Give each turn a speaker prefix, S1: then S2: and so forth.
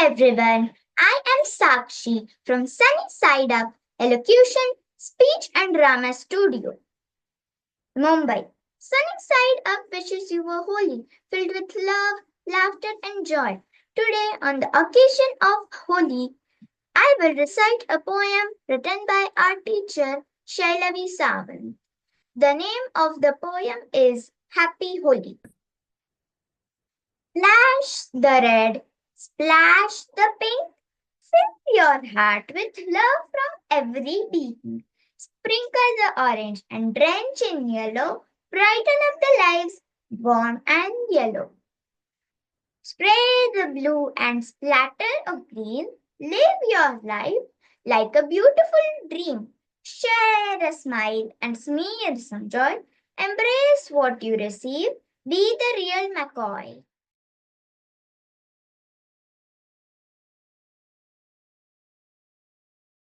S1: everyone. I am Sakshi from Sunny Side Up Elocution, Speech and Drama Studio, Mumbai. Sunny Side Up wishes you a Holi filled with love, laughter, and joy. Today, on the occasion of Holi, I will recite a poem written by our teacher Shailavi Sawant. The name of the poem is Happy Holi. Splash the red, splash the pink. Fill your heart with love from every being. Sprinkle the orange and drench in yellow. Brighten up the lives, warm and yellow. Spray the blue and splatter of green. Live your life like a beautiful dream. Share a smile and smear some joy. Embrace what you receive. Be the real McCoy.